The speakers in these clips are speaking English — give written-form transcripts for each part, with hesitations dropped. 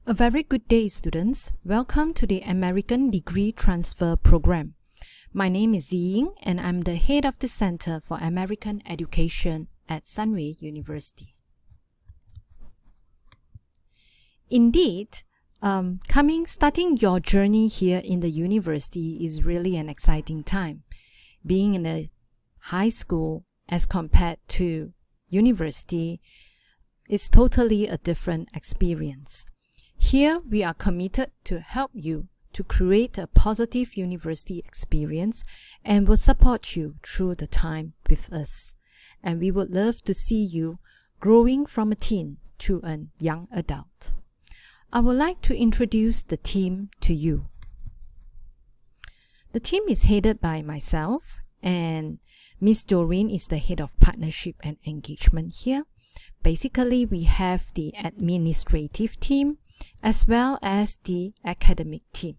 A very good day, students. Welcome to the American Degree Transfer Program. My name is Ziying, and I'm the head of the Center for American Education at Sunway University. Indeed, starting your journey here in the university is really an exciting time. Being in a high school as compared to university is totally a different experience. Here, we are committed to help you to create a positive university experience and will support you through the time with us. And we would love to see you growing from a teen to a young adult. I would like to introduce the team to you. The team is headed by myself, and Miss Doreen is the head of partnership and engagement here. Basically, we have the administrative team as well as the academic team.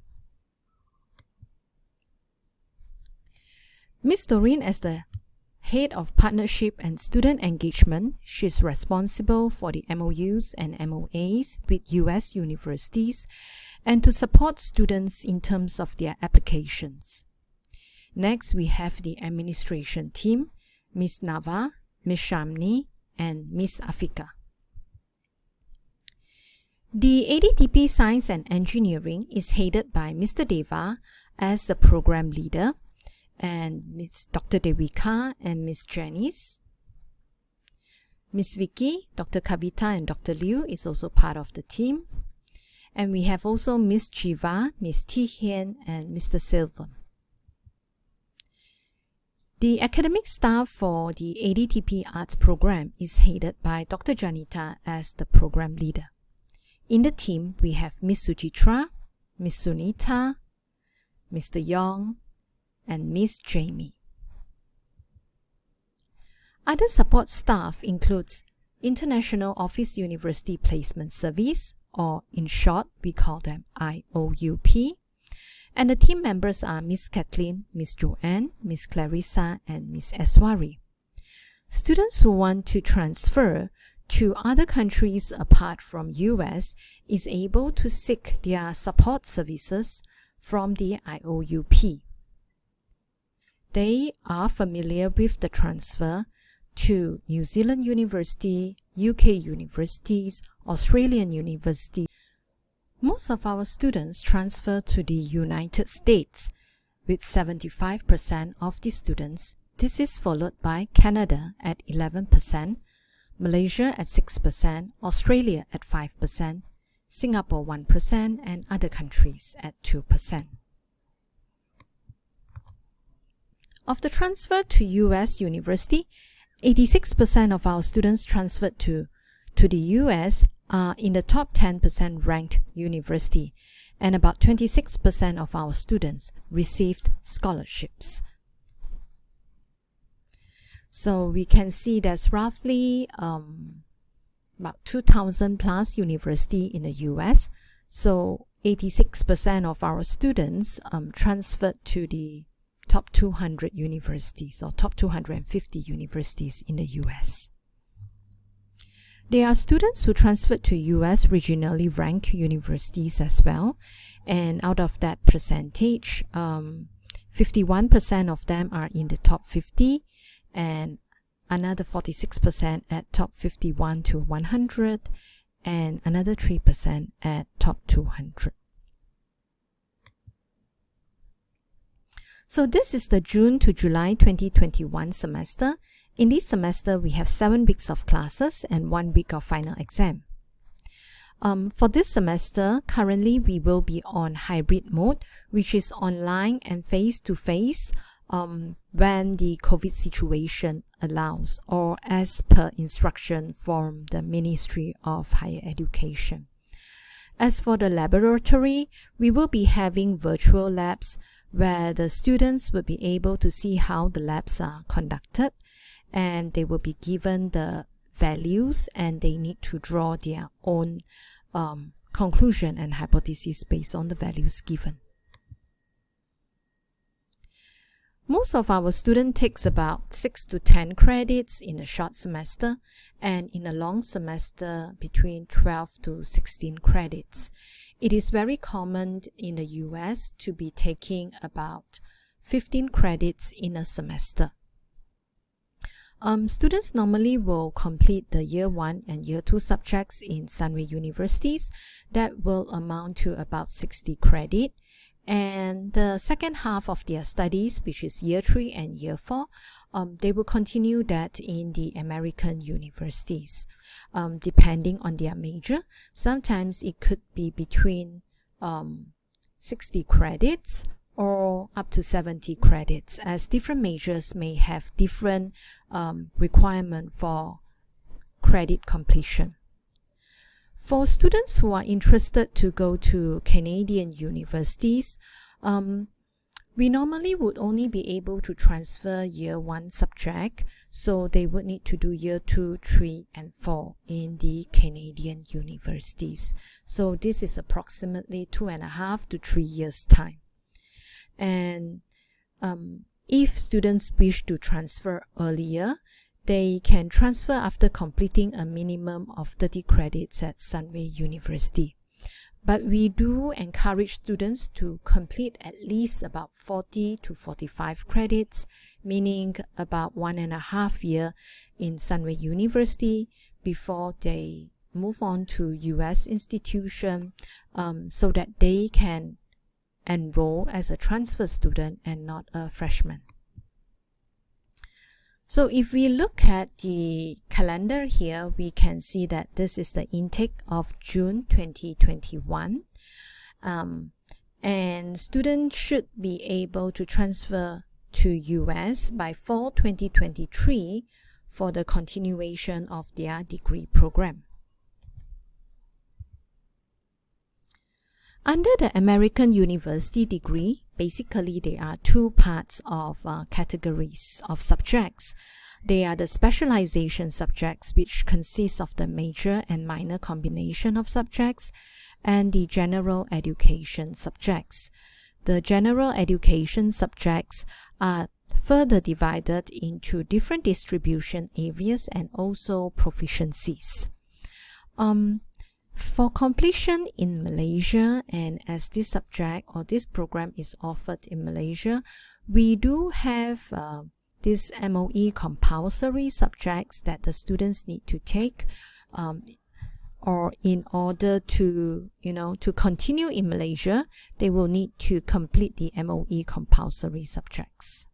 Miss Doreen, as the head of partnership and student engagement, she's responsible for the MOUs and MOAs with US universities and to support students in terms of their applications. Next, we have the administration team, Miss Nava, Miss Shamni, and Miss Afika. The ADTP Science and Engineering is headed by Mr. Deva as the program leader, and Ms. Dr. Devika and Miss Janice. Miss Vicky, Dr. Kavita, and Dr. Liu is also part of the team. And we have also Miss Jiva, Miss T. Hien, and Mr. Silvam. The academic staff for the ADTP Arts program is headed by Dr. Janita as the program leader. In the team, we have Miss Sujitra, Miss Sunita, Mr. Yong, and Miss Jamie. Other support staff includes International Office University Placement Service, or in short, we call them IOUP. And the team members are Miss Kathleen, Miss Joanne, Miss Clarissa, and Miss Eswari. Students who want to transfer to other countries apart from US is able to seek their support services from the IOUP. They are familiar with the transfer to New Zealand University, UK universities, Australian universities. Most of our students transfer to the United States, with 75% of the students. This is followed by Canada at 11%, Malaysia at 6%, Australia at 5%, Singapore 1%, and other countries at 2%. Of the transfer to US university, 86% of our students transferred to the US are in the top 10% ranked university, and about 26% of our students received scholarships. So we can see there's roughly about 2,000 plus university in the US. So 86% of our students transferred to the top 200 universities or top 250 universities in the US. There are students who transferred to US regionally ranked universities as well. And out of that percentage, 51% of them are in the top 50, and another 46% at top 51 to 100, and another 3% at top 200. So this is the June to July 2021 semester. In this semester, we have 7 weeks of classes and 1 week of final exam. For this semester, currently we will be on hybrid mode, which is online and face-to-face when the COVID situation allows, or as per instruction from the Ministry of Higher Education. As for the laboratory, we will be having virtual labs where the students will be able to see how the labs are conducted, and they will be given the values and they need to draw their own conclusion and hypothesis based on the values given. Most of our students takes about 6 to 10 credits in a short semester, and in a long semester between 12 to 16 credits. It is very common in the US to be taking about 15 credits in a semester. Students normally will complete the Year 1 and Year 2 subjects in Sunway universities. That will amount to about 60 credit. And the second half of their studies, which is Year 3 and Year 4, they will continue that in the American universities, depending on their major. Sometimes it could be between 60 credits or up to 70 credits, as different majors may have different requirement for credit completion. For students who are interested to go to Canadian universities, we normally would only be able to transfer Year 1 subject, so they would need to do Year 2, 3, and 4 in the Canadian universities. So this is approximately 2.5 to 3 years' time. And if students wish to transfer earlier, they can transfer after completing a minimum of 30 credits at Sunway University. But we do encourage students to complete at least about 40 to 45 credits, meaning about 1.5 years in Sunway University before they move on to US institution, so that they can enroll as a transfer student and not a freshman. So if we look at the calendar here, we can see that this is the intake of June 2021. And students should be able to transfer to US by fall 2023 for the continuation of their degree program. Under the American University degree, basically there are two parts of categories of subjects. They are the specialization subjects, which consists of the major and minor combination of subjects, and the general education subjects. The general education subjects are further divided into different distribution areas and also proficiencies. For completion in Malaysia, and as this subject or this program is offered in Malaysia, we do have this MOE compulsory subjects that the students need to take, or in order to continue in Malaysia, they will need to complete the MOE compulsory subjects.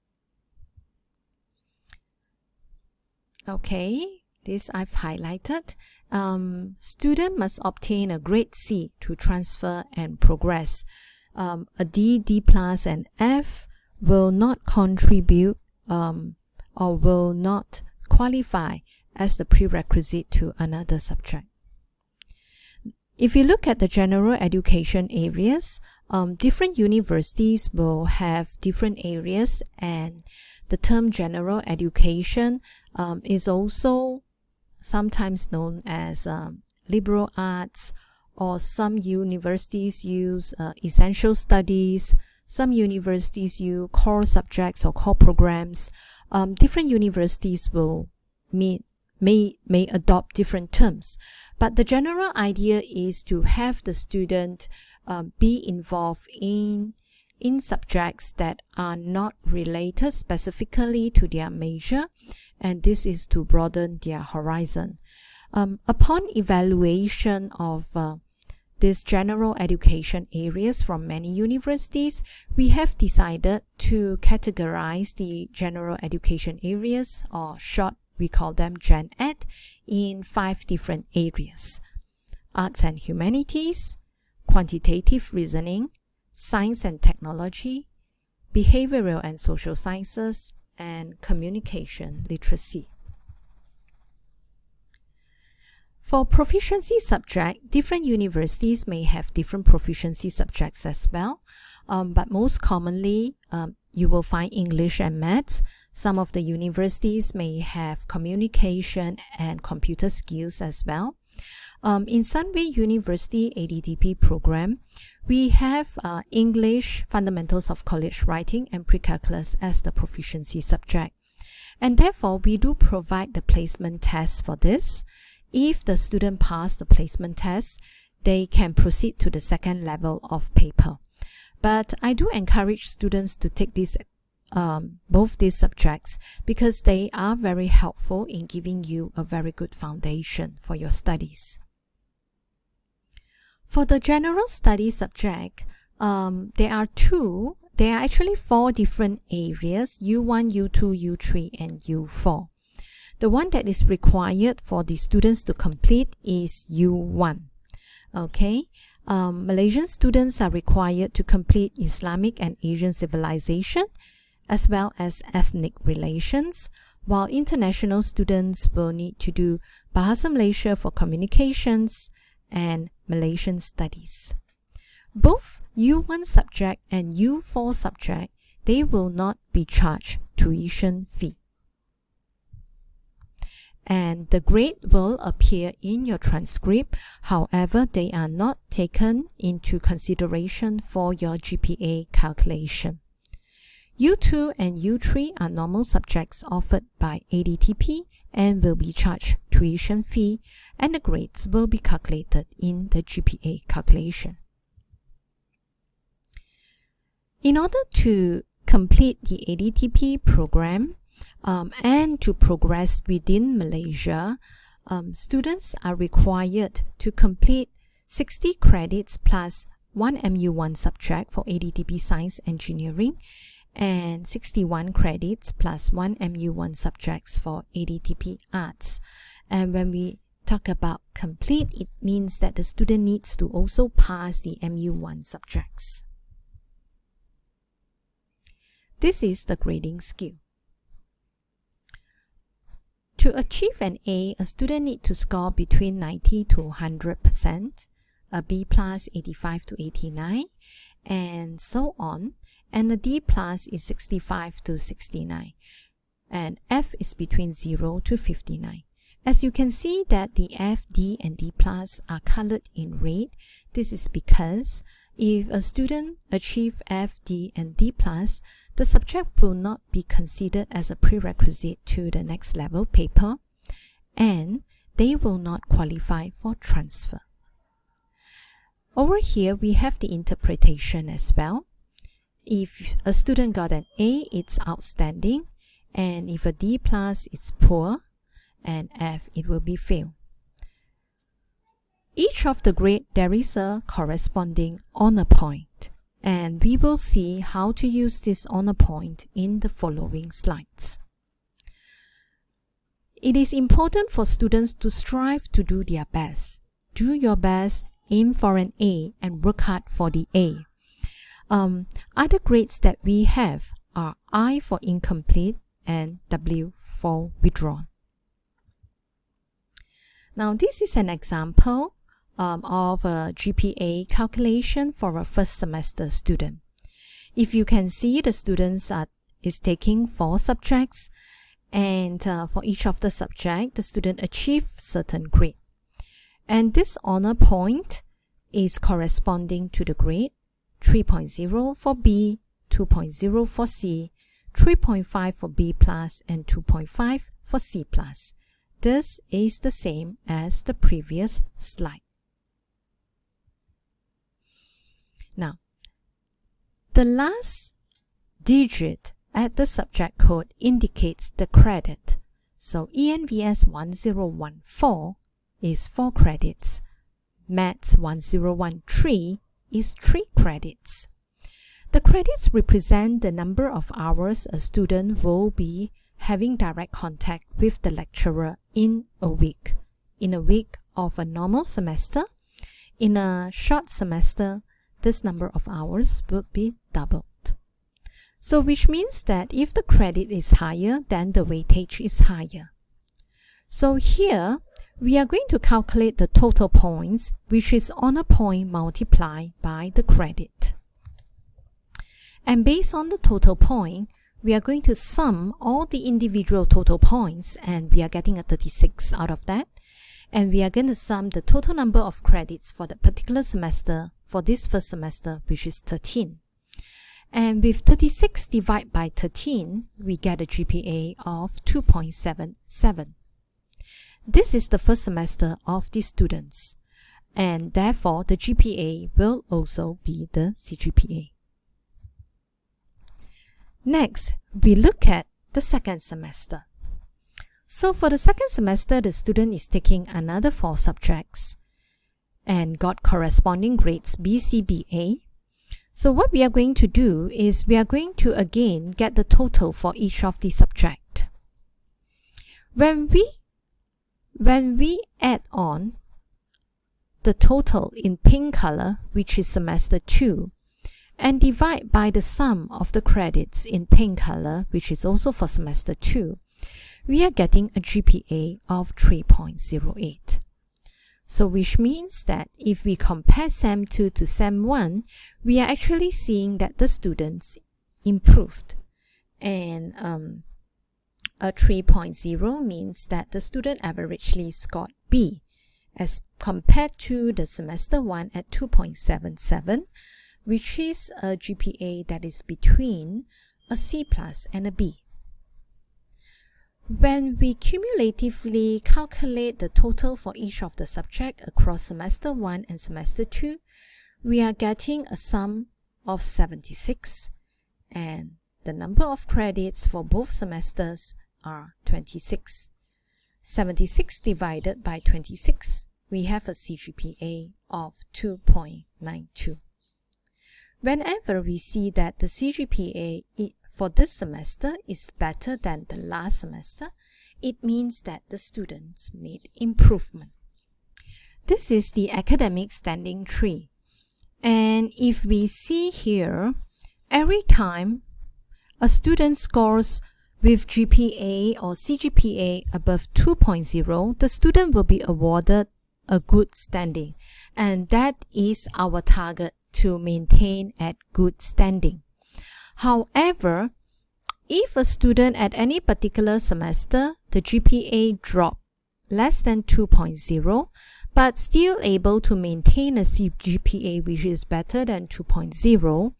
Okay, this I've highlighted. Student must obtain a grade C to transfer and progress. A D, D+, and F will not contribute or will not qualify as the prerequisite to another subject. If you look at the general education areas, different universities will have different areas, and the term general education is also sometimes known as liberal arts, or some universities use essential studies, some universities use core subjects or core programs. Different universities will may adopt different terms, but the general idea is to have the student be involved in subjects that are not related specifically to their major, and this is to broaden their horizon. Upon evaluation of these general education areas from many universities, we have decided to categorize the general education areas, or short we call them Gen Ed, in 5 different areas: arts and humanities, quantitative reasoning, science and technology, behavioral and social sciences, and communication literacy. For proficiency subject, different universities may have different proficiency subjects as well, but most commonly you will find English and maths. Some of the universities may have communication and computer skills as well. In Sunway University ADTP program, we have English, Fundamentals of College Writing, and Pre-Calculus as the proficiency subject. And therefore, we do provide the placement test for this. If the student pass the placement test, they can proceed to the second level of paper. But I do encourage students to take both these subjects because they are very helpful in giving you a very good foundation for your studies. For the general study subject, there are actually 4 different areas: U1, U2, U3, and U4. The one that is required for the students to complete is U1. Okay, Malaysian students are required to complete Islamic and Asian civilization, as well as ethnic relations, while international students will need to do Bahasa Malaysia for communications and Malaysian studies. Both U1 subject and U4 subject, they will not be charged tuition fee. And the grade will appear in your transcript. However, they are not taken into consideration for your GPA calculation. U2 and U3 are normal subjects offered by ADTP and will be charged tuition fee, and the grades will be calculated in the GPA calculation. In order to complete the ADTP program and to progress within Malaysia, students are required to complete 60 credits plus 1 MU1 subject for ADTP Science Engineering and 61 credits plus 1 MU1 subjects for ADTP Arts. And when we talk about complete, it means that the student needs to also pass the MU1 subjects. This is the grading scale. To achieve an A, a student needs to score between 90 to 100%, a B plus 85 to 89, and so on. And the D plus is 65 to 69, and F is between 0 to 59. As you can see that the F, D, and D plus are colored in red. This is because if a student achieves F, D, and D plus, the subject will not be considered as a prerequisite to the next level paper, and they will not qualify for transfer. Over here, we have the interpretation as well. If a student got an A, it's outstanding, and if a D plus, it's poor, and F, it will be fail. Each of the grade, there is a corresponding honor point, and we will see how to use this honor point in the following slides. It is important for students to strive to do their best. Do your best, aim for an A, and work hard for the A. Other grades that we have are I for incomplete and W for withdrawn. Now, this is an example of a GPA calculation for a first semester student. If you can see, the students is taking 4 subjects, and for each of the subject, the student achieves certain grade. And this honor point is corresponding to the grade 3.0 for B, 2.0 for C, 3.5 for B plus, and 2.5 for C plus. This is the same as the previous slide. Now, the last digit at the subject code indicates the credit. So ENVS 1014 is 4 credits. Maths 1013 is 3 credits. The credits represent the number of hours a student will be having direct contact with the lecturer in a week. In a week of a normal semester, in a short semester, this number of hours will be doubled. So which means that if the credit is higher, then the weightage is higher. So here, we are going to calculate the total points, which is honor point multiplied by the credit. And based on the total point, we are going to sum all the individual total points, and we are getting a 36 out of that. and we are going to sum the total number of credits for the particular semester for this first semester, which is 13. And with 36 divided by 13, we get a GPA of 2.77. This is the first semester of the students, and therefore the GPA will also be the CGPA. Next, we look at the second semester. So for the second semester, the student is taking another 4 subjects and got corresponding grades BCBA. So what we are going to do is we are going to again get the total for each of the subject. When we add on the total in pink color, which is semester 2, and divide by the sum of the credits in pink color, which is also for semester 2, we are getting a GPA of 3.08. So which means that if we compare SEM 2 to SEM 1, we are actually seeing that the students improved. And a 3.0 means that the student averagely scored B, as compared to the semester 1 at 2.77, which is a GPA that is between a C+ and a B. When we cumulatively calculate the total for each of the subject across semester 1 and semester 2, we are getting a sum of 76, and the number of credits for both semesters are 26. 76 divided by 26, we have a CGPA of 2.92. Whenever we see that the CGPA for this semester is better than the last semester, it means that the students made improvement. This is the academic standing tree. And if we see here, every time a student scores with GPA or CGPA above 2.0, the student will be awarded a good standing. And that is our target, to maintain at good standing. However, if a student at any particular semester, the GPA drop less than 2.0, but still able to maintain a CGPA which is better than 2.0,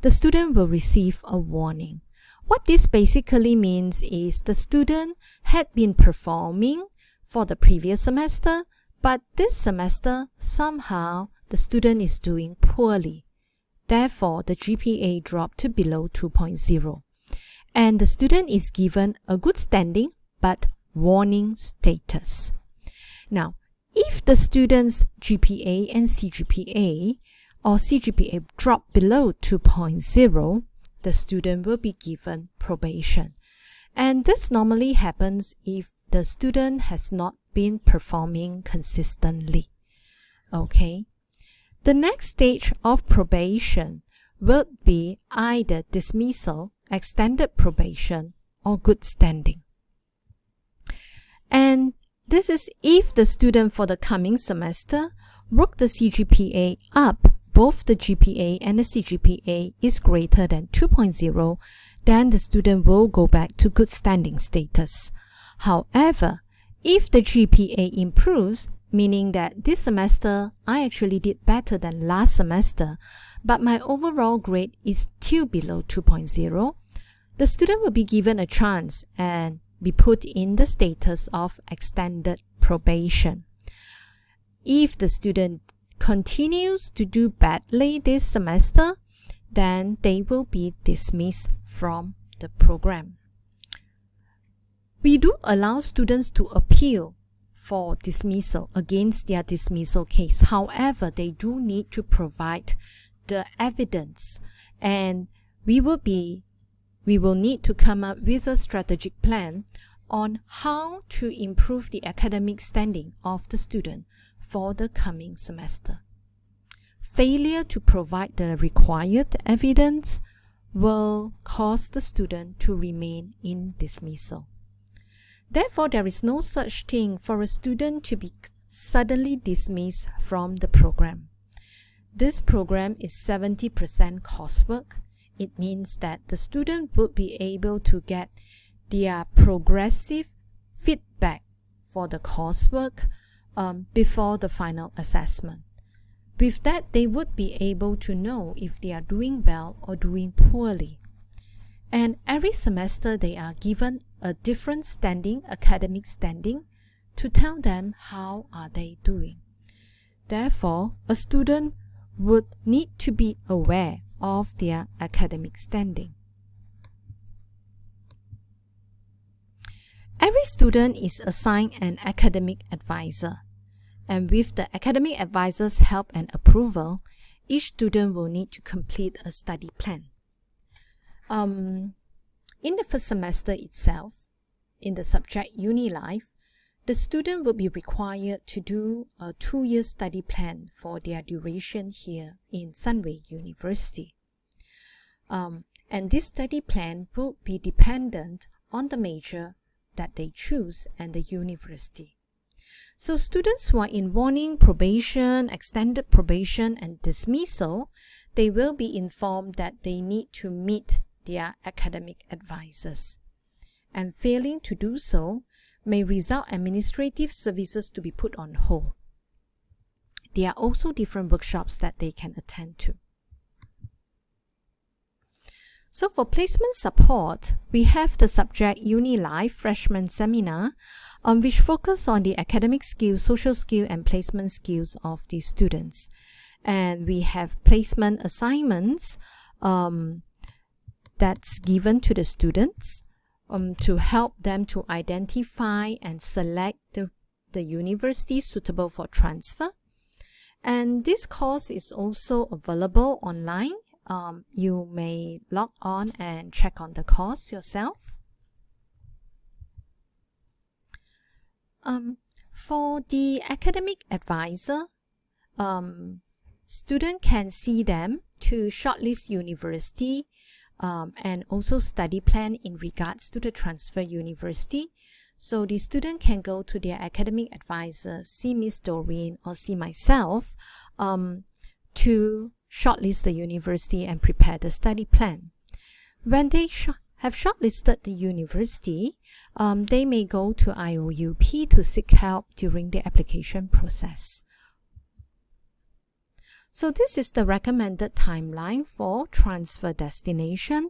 the student will receive a warning. What this basically means is the student had been performing for the previous semester, but this semester somehow the student is doing poorly. Therefore, the GPA dropped to below 2.0. And the student is given a good standing but warning status. Now, if the student's GPA and CGPA or CGPA drop below 2.0, the student will be given probation. And this normally happens if the student has not been performing consistently. Okay. The next stage of probation will be either dismissal, extended probation, or good standing. And this is if the student for the coming semester work the CGPA up, both the GPA and the CGPA is greater than 2.0, then the student will go back to good standing status. However, if the GPA improves, meaning that this semester I actually did better than last semester, but my overall grade is still below 2.0, the student will be given a chance and be put in the status of extended probation. If the student continues to do badly this semester, then they will be dismissed from the program. We do allow students to appeal for dismissal against their dismissal case. However, they do need to provide the evidence, and we will need to come up with a strategic plan on how to improve the academic standing of the student for the coming semester. Failure to provide the required evidence will cause the student to remain in dismissal. Therefore, there is no such thing for a student to be suddenly dismissed from the program. This program is 70% coursework. It means that the student would be able to get their progressive feedback for the coursework before the final assessment. With that, they would be able to know if they are doing well or doing poorly. And every semester they are given a different standing, academic standing, to tell them how are they doing. Therefore, a student would need to be aware of their academic standing. Every student is assigned an academic advisor, and with the academic advisor's help and approval, each student will need to complete a study plan. In the first semester itself, in the subject Uni Life, the student will be required to do a 2-year study plan for their duration here in Sunway University. And this study plan will be dependent on the major that they choose and the university. So students who are in warning, probation, extended probation, and dismissal, they will be informed that they need to meet their academic advisors. And failing to do so may result administrative services to be put on hold. There are also different workshops that they can attend to. So for placement support, we have the subject Uni Life Freshman Seminar, which focus on the academic skills, social skills, and placement skills of the students. And we have placement assignments that's given to the students to help them to identify and select the university suitable for transfer. And this course is also available online. You may log on and check on the course yourself. For the academic advisor, student can see them to shortlist university and also study plan in regards to the transfer university. So the student can go to their academic advisor, see Miss Doreen or see myself to shortlist the university and prepare the study plan. When they have shortlisted the university, they may go to IOUP to seek help during the application process. So this is the recommended timeline for transfer destination.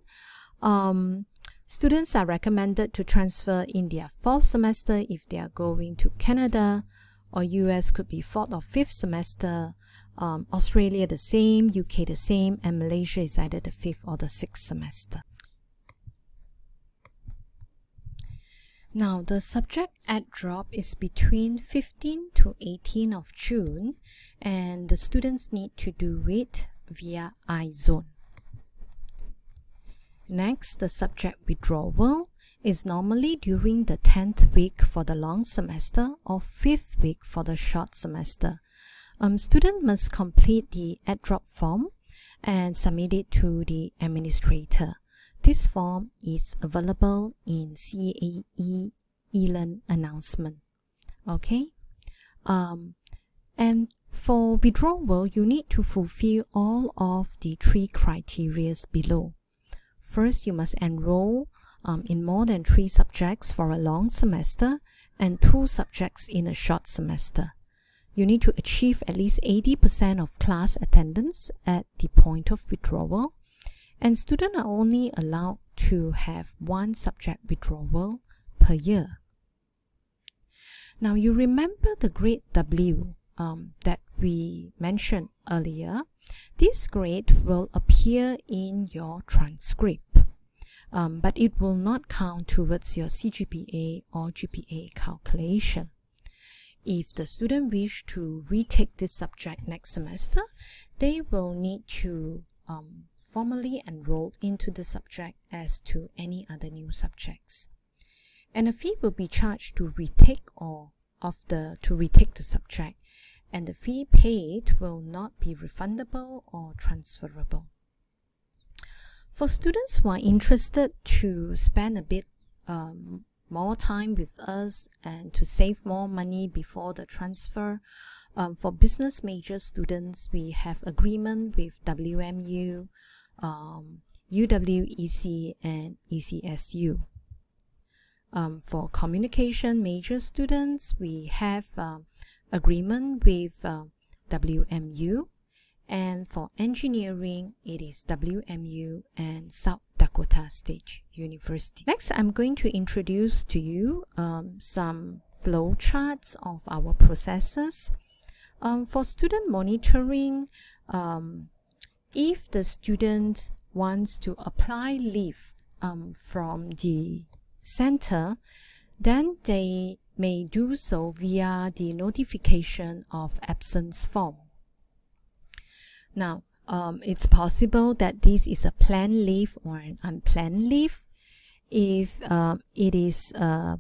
Students are recommended to transfer in their 4th semester if they are going to Canada, or US could be 4th or 5th semester. Australia the same, UK the same, and Malaysia is either the 5th or the 6th semester. Now the subject ad drop is between 15 to 18 of June, and the students need to do it via iZone. Next, the subject withdrawal is normally during the 10th week for the long semester or 5th week for the short semester. Student must complete the ad drop form and submit it to the administrator. This form is available in CAE eLearn announcement. Okay. And for withdrawal, you need to fulfill all of the 3 criteria below. First, you must enroll in more than 3 subjects for a long semester and 2 subjects in a short semester. You need to achieve at least 80% of class attendance at the point of withdrawal, and students are only allowed to have 1 subject withdrawal per year. Now you remember the grade W that we mentioned earlier. This grade will appear in your transcript, but it will not count towards your CGPA or GPA calculation. If the student wish to retake this subject next semester, they will need to formally enroll into the subject as to any other new subjects. And a fee will be charged to retake the subject, and the fee paid will not be refundable or transferable. For students who are interested to spend a bit more time with us and to save more money before the transfer, for business major students, we have agreement with WMU, UWEC, and ECSU. For communication major students, we have agreement with WMU, and for engineering it is WMU and South Dakota State University. Next, I'm going to introduce to you some flow charts of our processes. For student monitoring, if the student wants to apply leave from the center, then they may do so via the notification of absence form. Now, it's possible that this is a planned leave or an unplanned leave. If it is a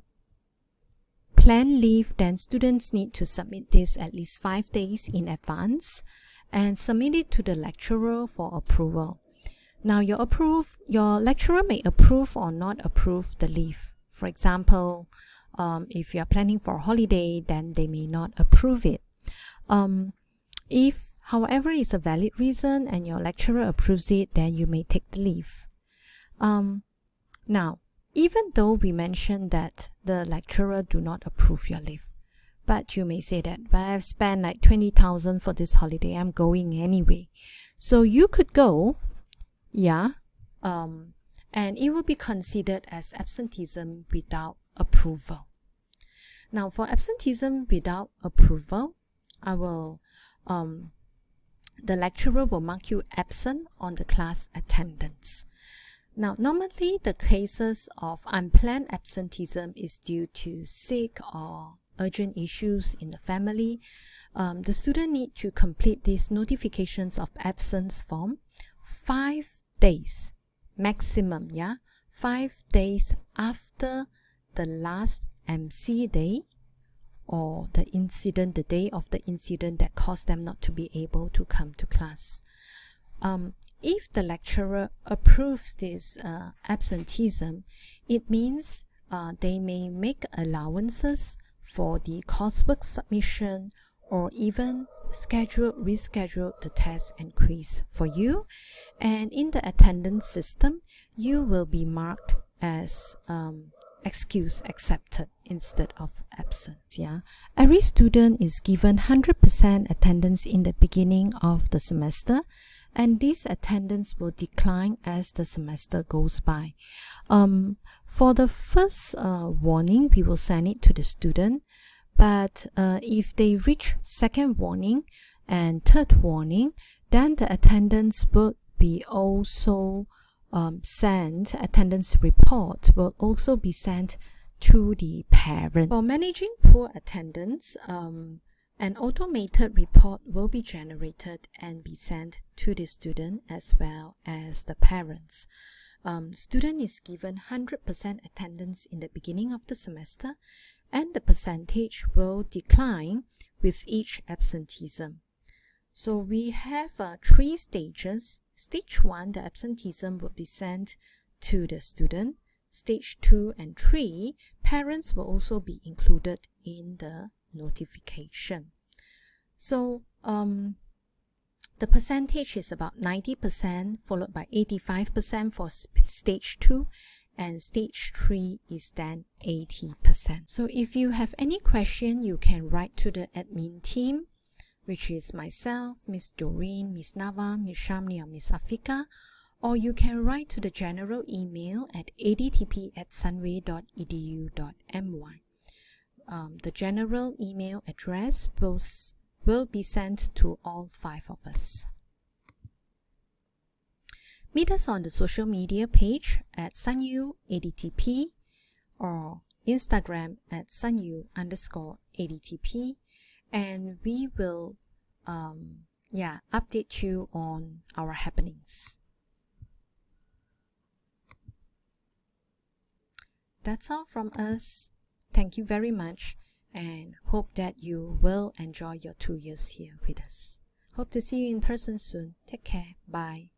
planned leave, then students need to submit this at least 5 days in advance and submit it to the lecturer for approval. Now, your lecturer may approve or not approve the leave. For example, if you are planning for a holiday, then they may not approve it. If, however, it's a valid reason and your lecturer approves it, then you may take the leave. Now, even though we mentioned that the lecturer do not approve your leave, but you may say that, but I've spent like 20,000 for this holiday, I'm going anyway. So you could go, yeah, and it will be considered as absenteeism without approval. Now, for absenteeism without approval, the lecturer will mark you absent on the class attendance. Now, normally the cases of unplanned absenteeism is due to sick or urgent issues in the family. The student need to complete these notifications of absence form 5 days maximum, 5 days after the last MC day or the day of the incident that caused them not to be able to come to class. If the lecturer approves this absenteeism, it means they may make allowances for the coursework submission or even reschedule the test and quiz for you. And in the attendance system, you will be marked as excuse accepted instead of absent. Every student is given 100% attendance in the beginning of the semester, and this attendance will decline as the semester goes by. For the first warning, we will send it to the student, but if they reach second warning and third warning, then the attendance will be also attendance report will also be sent to the parent. For managing poor attendance, an automated report will be generated and be sent to the student as well as the parents. Student is given 100% attendance in the beginning of the semester, and the percentage will decline with each absenteeism. So we have 3 stages. Stage 1, the absenteeism will be sent to the student. Stage 2 and 3, parents will also be included in the notification. So the percentage is about 90%, followed by 85% for stage 2, and stage 3 is then 80%. So if you have any question, you can write to the admin team, which is myself, Miss Doreen, Miss Nava, Miss Shamni, or Miss Afika, or you can write to the general email at adtp@sunway.edu.my. The general email address will be sent to all 5 of us. Meet us on the social media page at Sunway ADTP or Instagram at Sunway_ADTP, and we will update you on our happenings. That's all from us. Thank you very much, and hope that you will enjoy your 2 years here with us. Hope to see you in person soon. Take care. Bye.